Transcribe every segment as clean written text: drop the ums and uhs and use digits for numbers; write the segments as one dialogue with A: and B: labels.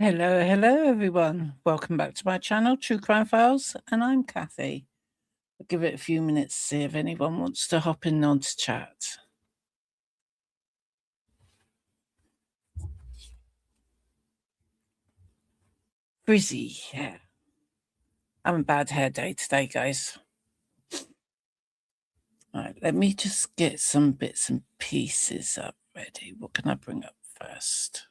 A: Hello, everyone. Welcome back to my channel, True Crime Files, and I'm Kathy. I'll give it a few minutes to see if anyone wants to hop in on to chat. Frizzy hair. Having a bad hair day today, guys. All right, let me just get some bits and pieces up ready. What can I bring up first?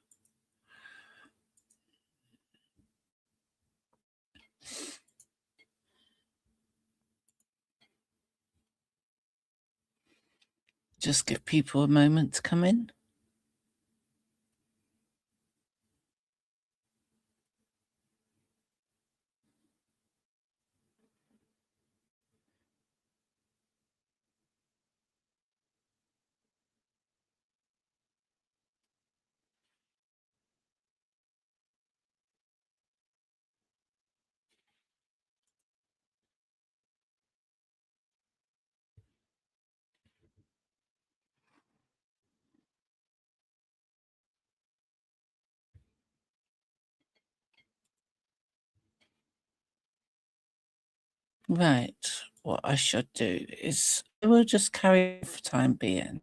A: Just give people a moment to come in. Right, what I should do is I will just carry on for the time being.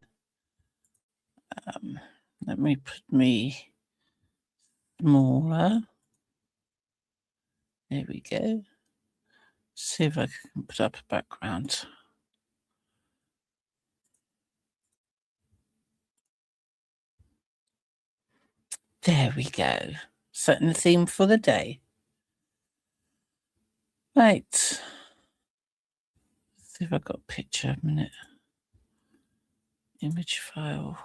A: Let me put me smaller. There we go. See if I can put up a background. There we go. Setting the theme for the day. Right. See if I've got a picture a minute. Image file.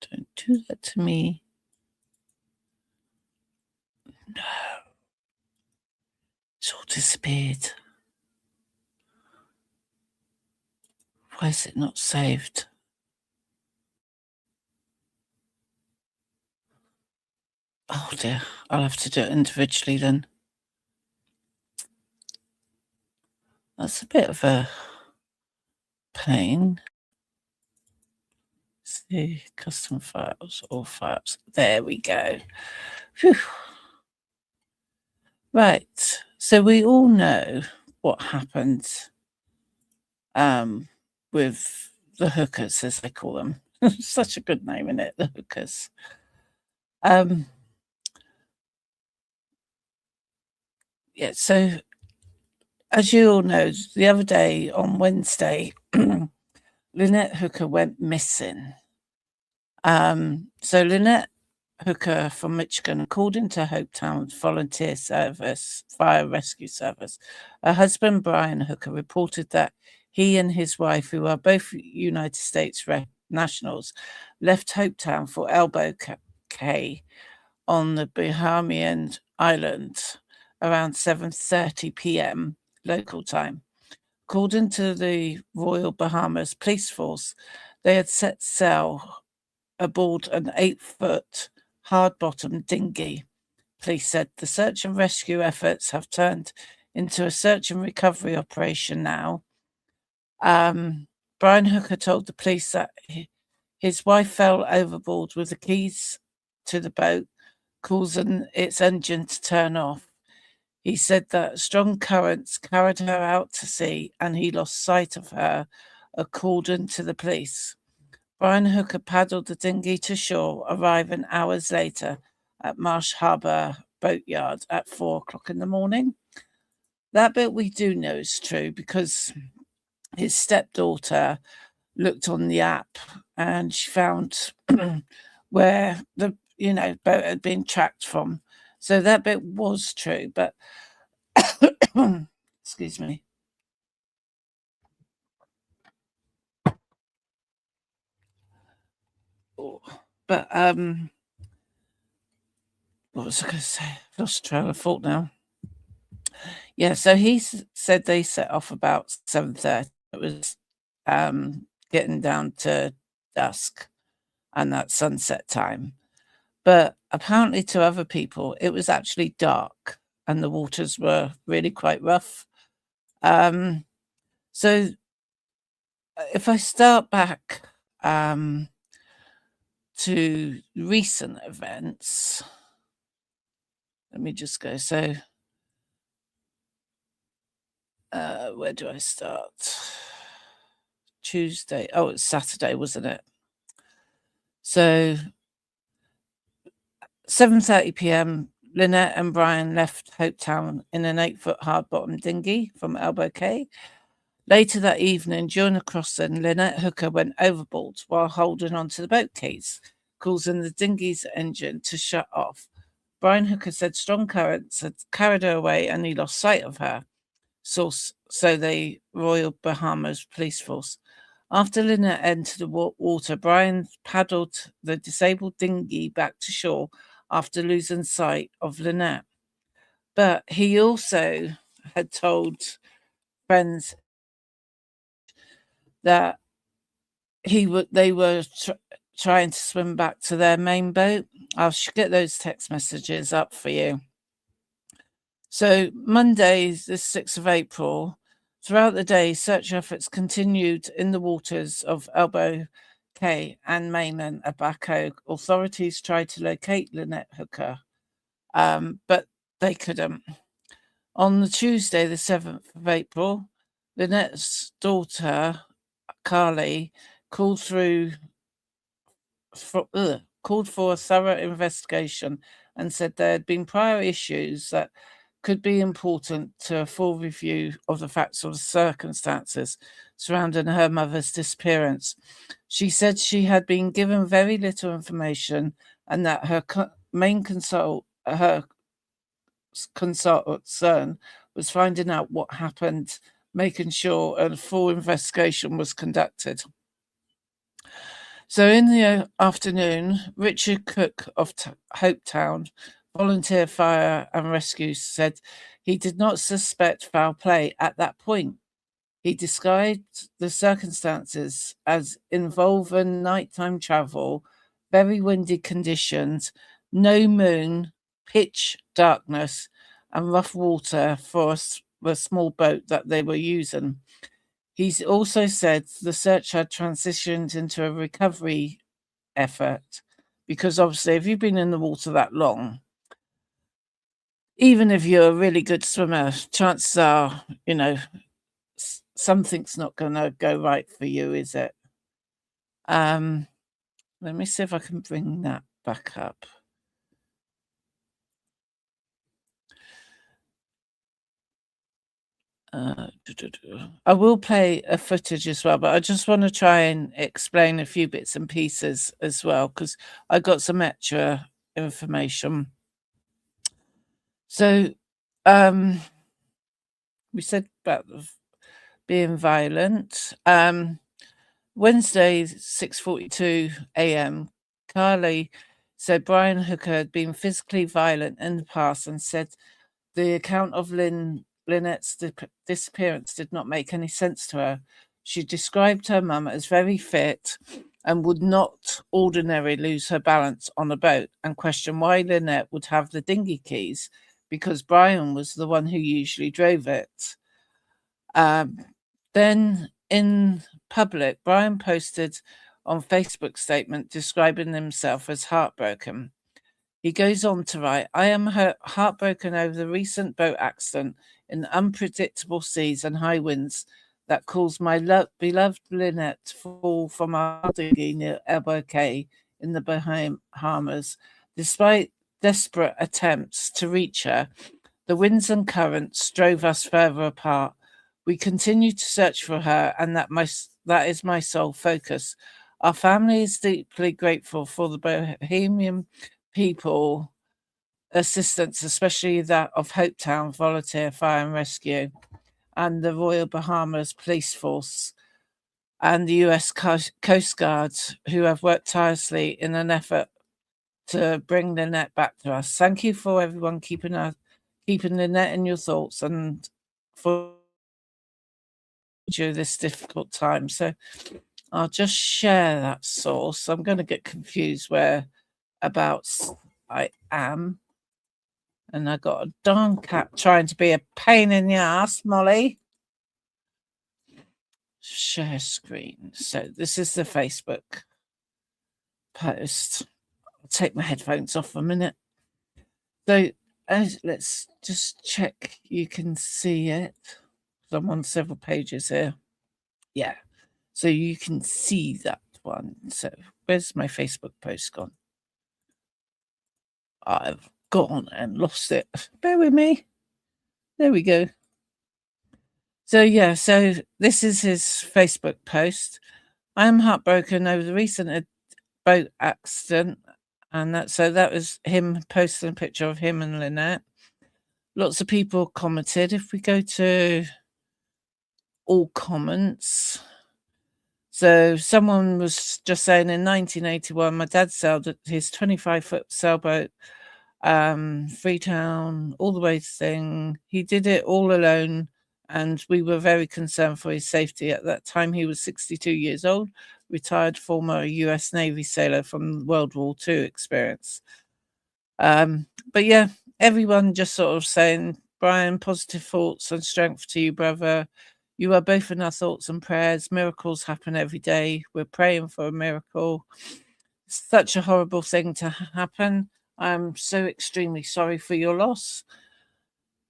A: Don't do that to me. No. It's all disappeared. Why is it not saved? Oh dear. I'll have to do it individually then. That's a bit of a pain. See, custom files, all files. There we go. Whew. Right. So we all know what happened with the hookers, as they call them. Such a good name, isn't it? The hookers. Yeah, so as you all know, the other day on Wednesday, Lynette Hooker went missing. So Lynette Hooker from Michigan called into Hopetown Volunteer Service Fire Rescue Service. Her husband, Brian Hooker, reported that he and his wife, who are both United States nationals, left Hopetown for Elbow Cay on the Bahamian island around 7:30 p.m. local time. According to the Royal Bahamas Police Force, they had set sail aboard an 8-foot hard-bottom dinghy. Police said the search and rescue efforts have turned into a search and recovery operation now. Brian Hooker told the police that his wife fell overboard with the keys to the boat, causing its engine to turn off. He said that strong currents carried her out to sea and he lost sight of her, according to the police. Brian Hooker paddled the dinghy to shore, arriving hours later at Marsh Harbour Boatyard at 4 o'clock in the morning. That bit we do know is true because his stepdaughter looked on the app and she found where the boat had been tracked from. So that bit was true, but excuse me. But what was I going to say? I've lost trail of thought now. Yeah, so he said they set off about 7:30. It was getting down to dusk and that sunset time. But apparently to other people, it was actually dark and the waters were really quite rough. So if I start back to recent events. Let me just go. So, where do I start? Tuesday. Oh, it's Saturday, wasn't it? So, 7:30 p.m., Lynette and Brian left Hopetown in an 8-foot hard-bottom dinghy from Elbow Cay. Later that evening, during the crossing, Lynette Hooker went overboard while holding onto the boat keys, causing the dinghy's engine to shut off. Brian Hooker said strong currents had carried her away and he lost sight of her. Source, so the Royal Bahamas Police Force. After Lynette entered the water, Brian paddled the disabled dinghy back to shore after losing sight of Lynette. But he also had told friends that they were trying to swim back to their main boat. I'll get those text messages up for you. So Monday, the 6th of April, throughout the day, search efforts continued in the waters of Elbow Cay and mainland Abaco. Authorities tried to locate Lynette Hooker, but they couldn't. On the Tuesday, the 7th of April, Lynette's daughter, Carly, called for a thorough investigation and said there had been prior issues that could be important to a full review of the facts or the circumstances surrounding her mother's disappearance. She said she had been given very little information and that her main concern was finding out what happened, making sure a full investigation was conducted. So in the afternoon, Richard Cook of Hopetown, volunteer fire and rescue, said he did not suspect foul play at that point. He described the circumstances as involving nighttime travel, very windy conditions, no moon, pitch darkness, and rough water for the small boat that they were using. He's also said the search had transitioned into a recovery effort because obviously if you've been in the water that long, even if you're a really good swimmer, chances are, something's not going to go right for you, is it? Let me see if I can bring that back up. I will play a footage as well, but I just want to try and explain a few bits and pieces as well because I got some extra information. So, we said about being violent. Wednesday, 6:42 a.m., Carly said Brian Hooker had been physically violent in the past and said the account of Lynette's disappearance did not make any sense to her. She described her mum as very fit and would not ordinarily lose her balance on a boat and questioned why Lynette would have the dinghy keys because Brian was the one who usually drove it. Then in public, Brian posted on Facebook statement describing himself as heartbroken. He goes on to write, I am heartbroken over the recent boat accident in unpredictable seas and high winds that caused my beloved Lynette to fall from our dinghy near Elbow Cay in the Bahamas. Despite desperate attempts to reach her, the winds and currents drove us further apart. We continue to search for her, and that is my sole focus. Our family is deeply grateful for the Bahamian people assistance, especially that of Hopetown Volunteer Fire and Rescue and the Royal Bahamas Police Force and the US Coast Guard, who have worked tirelessly in an effort to bring Lynette back to us. Thank you for everyone keeping Lynette in your thoughts and for this difficult time. So I'll just share that source. I'm going to get confused whereabouts I am. And I got a darn cat trying to be a pain in the ass, Molly. Share screen. So this is the Facebook post. I'll take my headphones off for a minute. So let's just check you can see it. I'm on several pages here. Yeah. So you can see that one. So where's my Facebook post gone? I've gone and lost it. Bear with me. There we go. So yeah, so this is his Facebook post. I am heartbroken over the recent boat accident. And that was him posting a picture of him and Lynette. Lots of people commented. If we go to all comments. So someone was just saying in 1981, my dad sailed his 25-foot sailboat, Freetown, all the way to thing. He did it all alone, and we were very concerned for his safety. At that time, he was 62 years old, retired former US Navy sailor from World War II experience. But yeah, everyone just sort of saying, Brian, positive thoughts and strength to you, brother. You are both in our thoughts and prayers. Miracles happen every day. We're praying for a miracle. Such a horrible thing to happen. I'm so extremely sorry for your loss.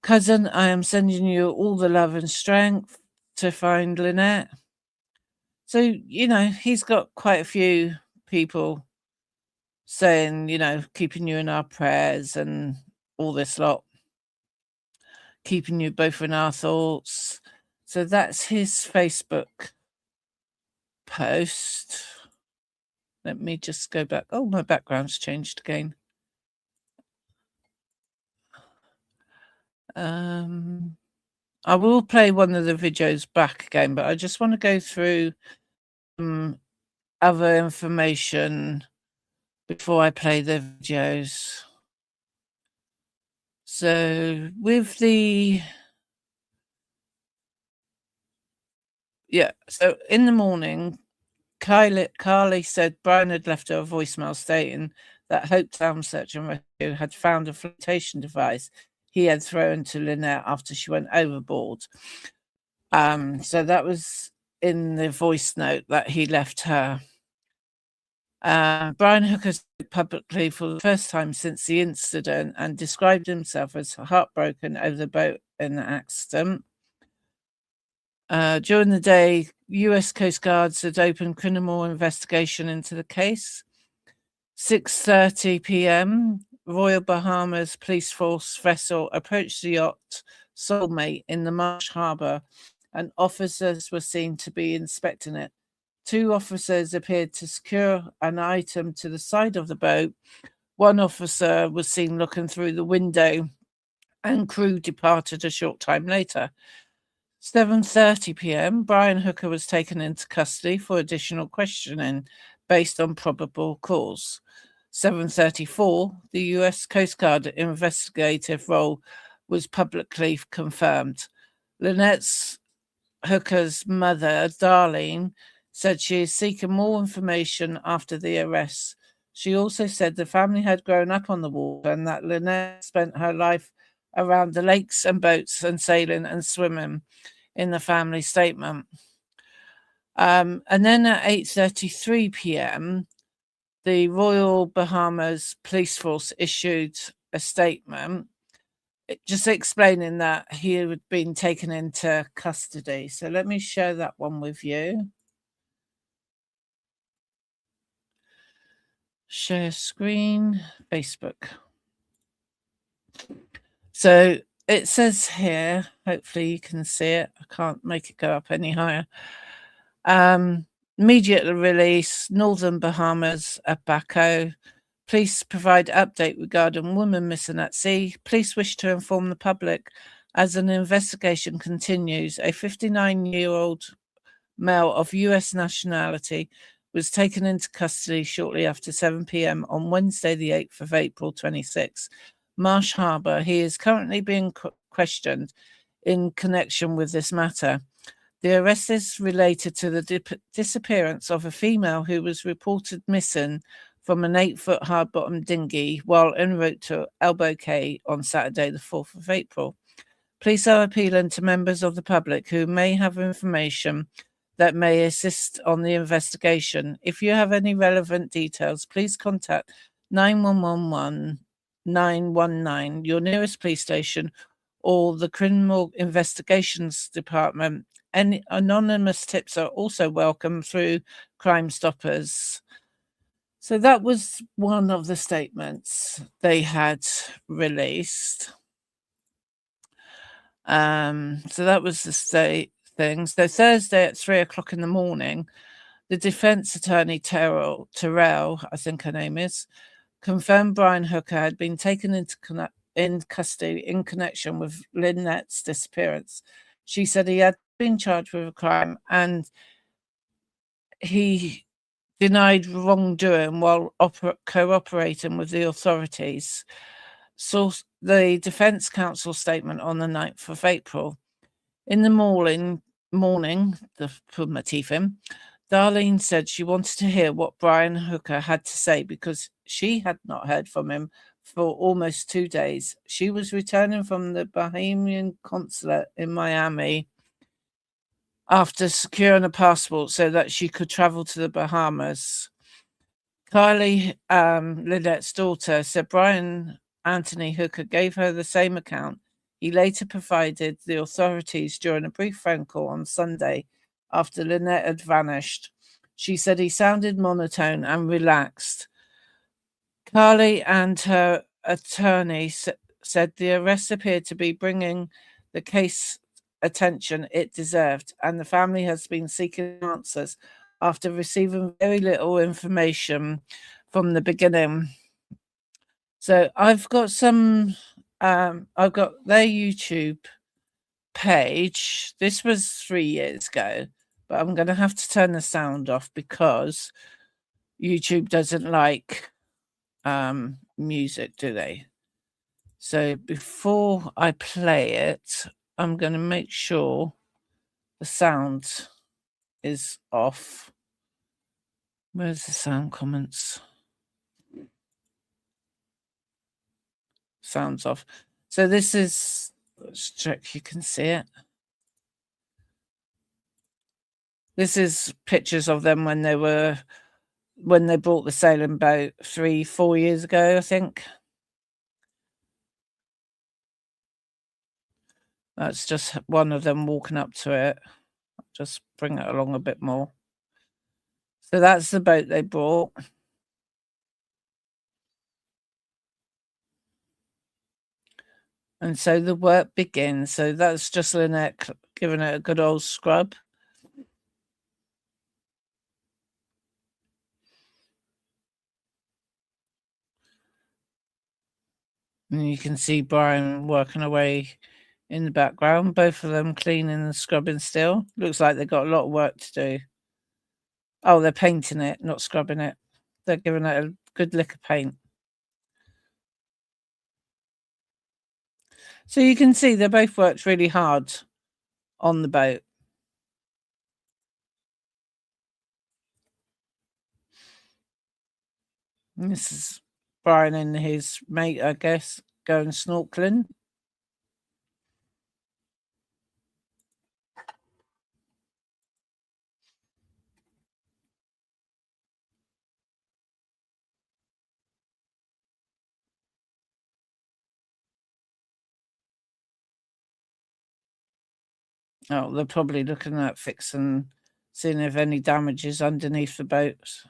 A: Cousin, I am sending you all the love and strength to find Lynette. So, he's got quite a few people saying, keeping you in our prayers and all this lot. Keeping you both in our thoughts. So that's his Facebook post. Let me just go back. Oh, my background's changed again. I will play one of the videos back again, but I just want to go through other information before I play the videos. So with so in the morning, Carly said Brian had left her a voicemail stating that Hope Town Search and Rescue had found a flotation device he had thrown to Lynette after she went overboard. So that was in the voice note that he left her. Brian Hooker spoke publicly for the first time since the incident and described himself as heartbroken over the boat in the accident. During the day, US Coast Guards had opened criminal investigation into the case. 6:30 p.m., Royal Bahamas Police Force vessel approached the yacht Soulmate in the Marsh Harbour, and officers were seen to be inspecting it. 2 officers appeared to secure an item to the side of the boat. 1 officer was seen looking through the window, and crew departed a short time later. 7:30 p.m., Brian Hooker was taken into custody for additional questioning based on probable cause. 7:34, the US Coast Guard investigative role was publicly confirmed. Lynette Hooker's mother, Darlene, said she is seeking more information after the arrest. She also said the family had grown up on the water and that Lynette spent her life around the lakes and boats and sailing and swimming in the family statement. And then at 8:33 p.m., the Royal Bahamas Police Force issued a statement just explaining that he had been taken into custody. So let me share that one with you. Share screen, Facebook. So it says here, hopefully you can see it. I can't make it go up any higher. Immediate release, Northern Bahamas, Abaco. Police provide update regarding woman missing at sea. Police wish to inform the public as an investigation continues. A 59-year-old male of US nationality was taken into custody shortly after 7 p.m. on Wednesday, the 8th of April, 26. Marsh Harbour. He is currently being questioned in connection with this matter. The arrest is related to the disappearance of a female who was reported missing from an 8-foot hard-bottom dinghy while en route to Elbow Cay on Saturday, the 4th of April. Police are appealing to members of the public who may have information that may assist on the investigation. If you have any relevant details, please contact 911 919, your nearest police station, or the Criminal Investigations Department. Any anonymous tips are also welcome through Crime Stoppers. So that was one of the statements they had released. So that was the state thing. So Thursday at 3:00 in the morning, the defense attorney Terrell, I think her name is, confirmed Brian Hooker had been taken in custody in connection with Lynette's disappearance. She said he had been charged with a crime and he denied wrongdoing while cooperating with the authorities. Source the defense counsel statement on the 9th of April. In the morning, put my teeth in, Darlene said she wanted to hear what Brian Hooker had to say because she had not heard from him for almost 2 days. She was returning from the Bahamian consulate in Miami after securing a passport so that she could travel to the Bahamas. Kylie, Lynette's daughter, said Brian Anthony Hooker gave her the same account he later provided the authorities during a brief phone call on Sunday after Lynette had vanished. She said he sounded monotone and relaxed. Carly and her attorney said the arrest appeared to be bringing the case attention it deserved, and the family has been seeking answers after receiving very little information from the beginning. So I've got I've got their YouTube page. This was 3 years ago, but I'm going to have to turn the sound off because YouTube doesn't like music, do they? So before I play it, I'm going to make sure the sound is off. Where's the sound comments? Sounds off. So this is, let's check you can see it. This is pictures of them when they bought the sailing boat 3-4 years ago, I think. That's just one of them walking up to it. I'll just bring it along a bit more. So that's the boat they bought. And so the work begins. So that's just Lynette giving it a good old scrub. And you can see Brian working away in the background, both of them cleaning and scrubbing still. Looks like they've got a lot of work to do. Oh, they're painting it, not scrubbing it. They're giving it a good lick of paint. So you can see they both worked really hard on the boat. And this is Brian and his mate, I guess, going snorkeling. Oh, they're probably looking at fixing, seeing if any damage is underneath the boats.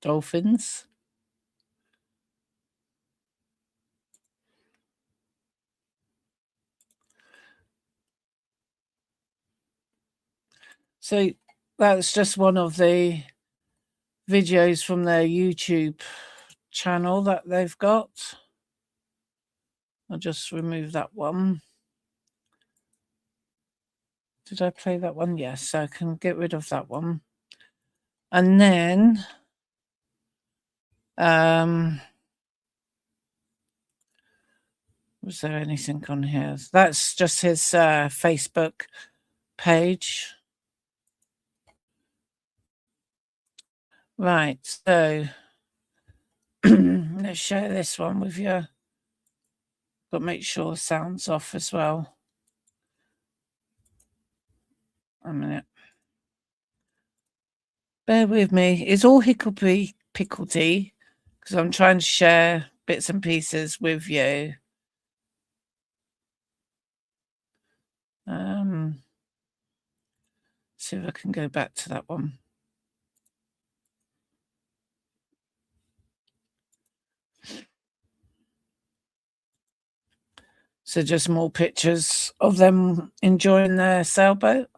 A: Dolphins. So that's just one of the videos from their YouTube channel that they've got. I'll just remove that one. Did I play that one? Yes, I can get rid of that one. And then was there anything on here? That's just his Facebook page. Right, so let's share this one with you. Got to make sure the sound's off as well. A minute. Bear with me. It's all hickledy-pickledy because I'm trying to share bits and pieces with you. See if I can go back to that one. So just more pictures of them enjoying their sailboat.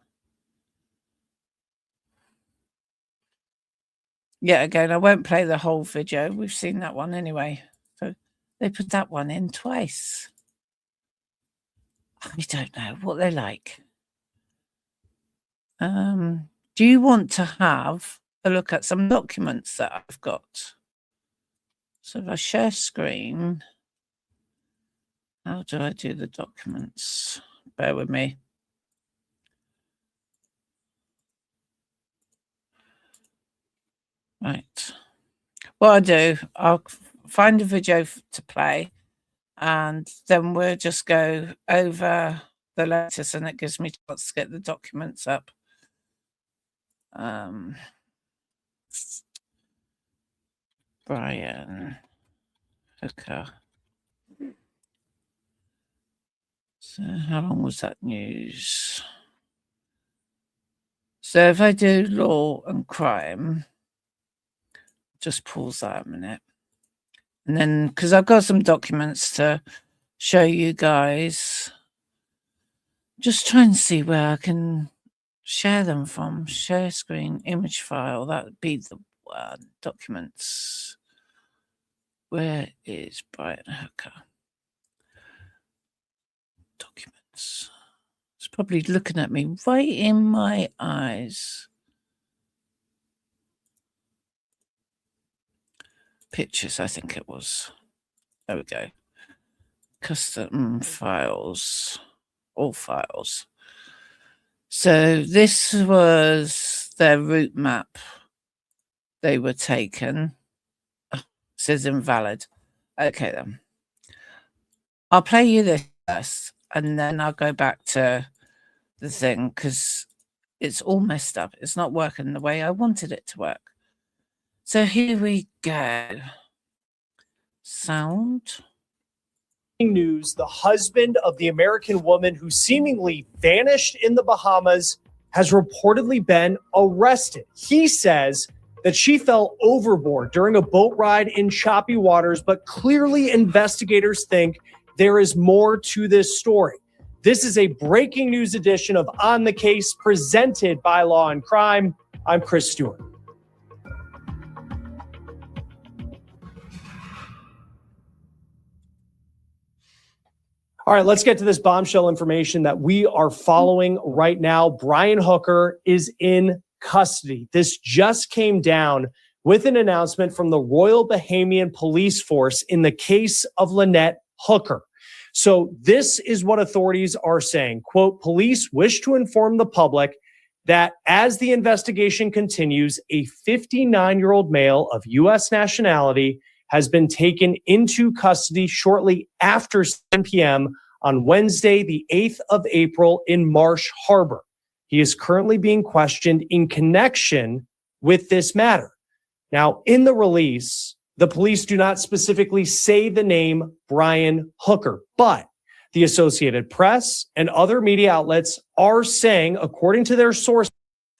A: Yeah, again, I won't play the whole video. We've seen that one anyway. So they put that one in twice. I don't know what they're like. Do you want to have a look at some documents that I've got? So if I share screen, how do I do the documents? Bear with me. Right. What I'll do, I'll find a video to play and then we'll just go over the letters and it gives me a chance to get the documents up. Brian Hooker. So how long was that news? So if I do law and crime, just pause that a minute. And then, because I've got some documents to show you guys, just try and see where I can share them from. Share screen, image file, that would be the one. Documents. Where is Brian Hooker? Documents. It's probably looking at me right in my eyes. Pictures, I think it was. There we go. Custom files. All files. So this was their route map. They were taken. Oh, it says invalid. Okay then. I'll play you this first and then I'll go back to the thing because it's all messed up. It's not working the way I wanted it to work. So here we go. Sound.
B: News, the husband of the American woman who seemingly vanished in the Bahamas has reportedly been arrested. He says that she fell overboard during a boat ride in choppy waters, but clearly investigators think there is more to this story. This is a breaking news edition of On the Case presented by Law and Crime. I'm Chris Stewart. All right, let's get to this bombshell information that we are following right now. Brian Hooker is in custody. This just came down with an announcement from the Royal Bahamian Police Force in the case of Lynette Hooker. So this is what authorities are saying. Quote, police wish to inform the public that as the investigation continues, a 59-year-old male of U.S. nationality has been taken into custody shortly after 7 p.m. on Wednesday, the 8th of April in Marsh Harbor. He is currently being questioned in connection with this matter. Now, in the release, the police do not specifically say the name Brian Hooker, but the Associated Press and other media outlets are saying, according to their sources,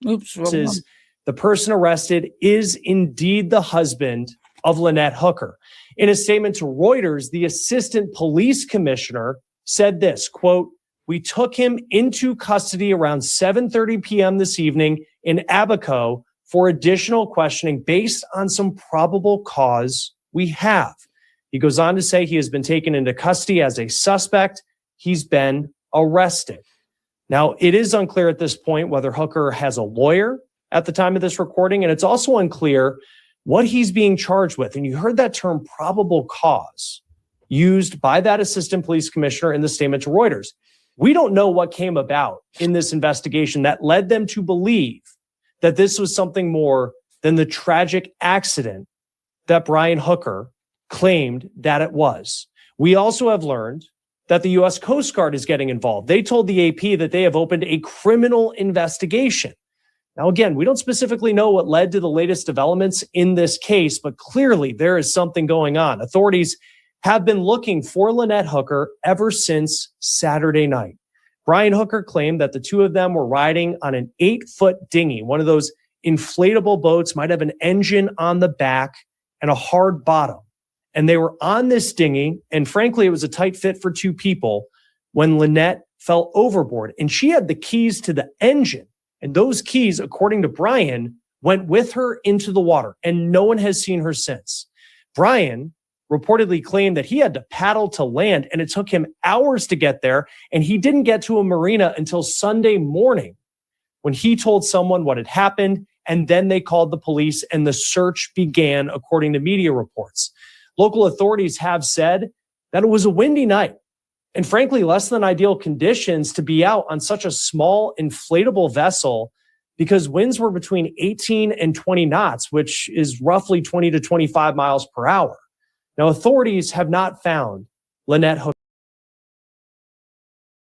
B: the person arrested is indeed the husband of Lynette Hooker. In a statement to Reuters, the assistant police commissioner said this, quote, we took him into custody around 7:30 p.m. this evening in Abaco for additional questioning based on some probable cause we have. He goes on to say he has been taken into custody as a suspect. He's been arrested. Now, it is unclear at this point whether Hooker has a lawyer at the time of this recording, and it's also unclear what he's being charged with. And you heard that term probable cause used by that assistant police commissioner in the statement to Reuters. We don't know what came about in this investigation that led them to believe that this was something more than the tragic accident that Brian Hooker claimed that it was. We also have learned that the U.S. Coast Guard is getting involved. They told the AP that they have opened a criminal investigation. Now, again, we don't specifically know what led to the latest developments in this case, but clearly there is something going on. Authorities have been looking for Lynette Hooker ever since Saturday night. Brian Hooker claimed that the two of them were riding on an 8-foot dinghy, one of those inflatable boats, might have an engine on the back and a hard bottom. And they were on this dinghy, and frankly, it was a tight fit for two people when Lynette fell overboard. And she had the keys to the engine. And those keys, according to Brian, went with her into the water, and no one has seen her since. Brian reportedly claimed that he had to paddle to land, and it took him hours to get there, and he didn't get to a marina until Sunday morning when he told someone what had happened, and then they called the police, and the search began, according to media reports. Local authorities have said that it was a windy night, and frankly, less than ideal conditions to be out on such a small inflatable vessel because winds were between 18 and 20 knots, which is roughly 20 to 25 miles per hour. Now, authorities have not found Lynette Hooker.